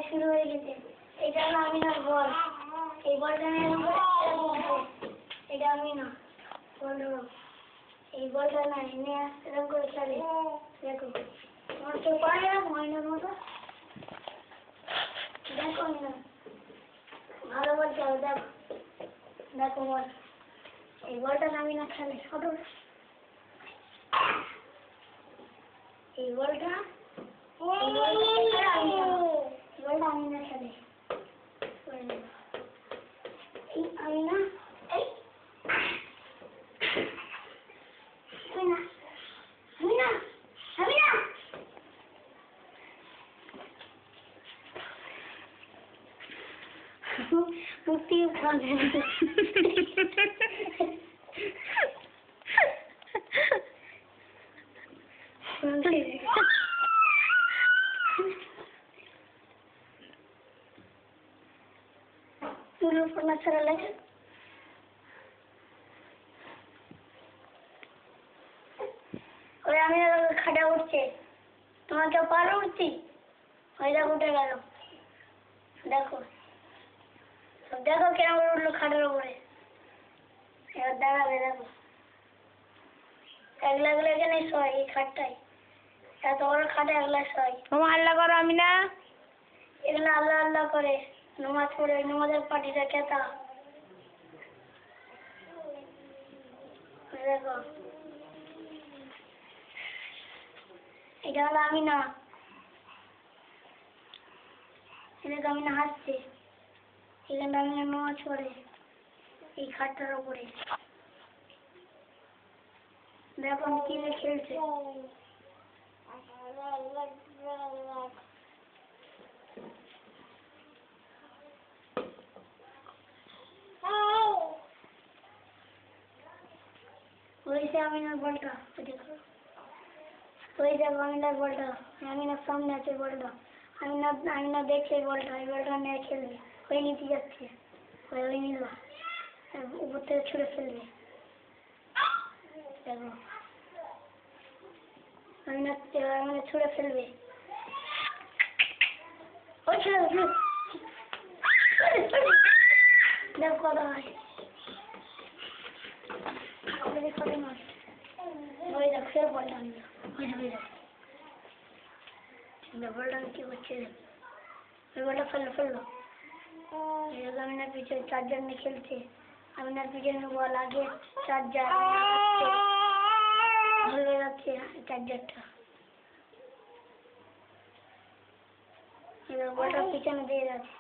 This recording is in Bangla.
শুরু হয়ে গেছে। এটা হলো আমিনার বল। এই বলটা নিয়ে এটা আমি না বল। এই বলটা না এনে এরকম করে খেলে। দেখো তোমার কেউ পারে না ময়নার মতো। দেখো না ভালো বলতে হবে। দেখো দেখো বল। এই বলটা আমি না খেলে ছোট। এই বলটা আমি না খেলে আমি না মুক্তি ছেড়ে লাগে। ওই আমি খাটা উঠছে। তোমার কেউ পারো উঠছি? ওই দেখো উঠে গেল। দেখো দেখো কেমন উঠলো খাটের উপরে। এবার দাঁড়াবে। দেখো একলা একলা এখানে শোয় এই খাটটাই। এত বড় খাটে একলা শোয়। তোমার আল্লাহ করো আমি না এগুলো আল্লাহ আল্লাহ করে নামাজ পড়ে। নামাজের পাটিটা কেতা। দেখো এটা হলো আমি না। এটাকে আমি না হাসছে। এখানে আমি নামাজ পড়ে এই খাটটার উপরে। দেখো কি খেলছে। ওই যে আমিনার বলটা দেখো। ওই যে আমিনার বলটা। আমিনার সামনে আছে বলটা। আমিনা দেখছে বলটা। এই বলটা নিয়ে খেলবে। ওই নিচে যাচ্ছে। ওই নিল উপর থেকে ছুঁড়ে ফেলবে। দেখো আমিনা ছুঁড়ে ফেলবে। ওই দেখো কথা হয়। ওই দেখ ফের বলটা নিল। বলটা কি করছে? ওই বলটা ফেললো। আমিনার পিছনে চারজন নিয়ে খেলছে। আমিনার পিছনে বল আগে চার্জার ধরে যাচ্ছে চার্জারটা। এবার বলটা পিছনে দিয়ে যাচ্ছে।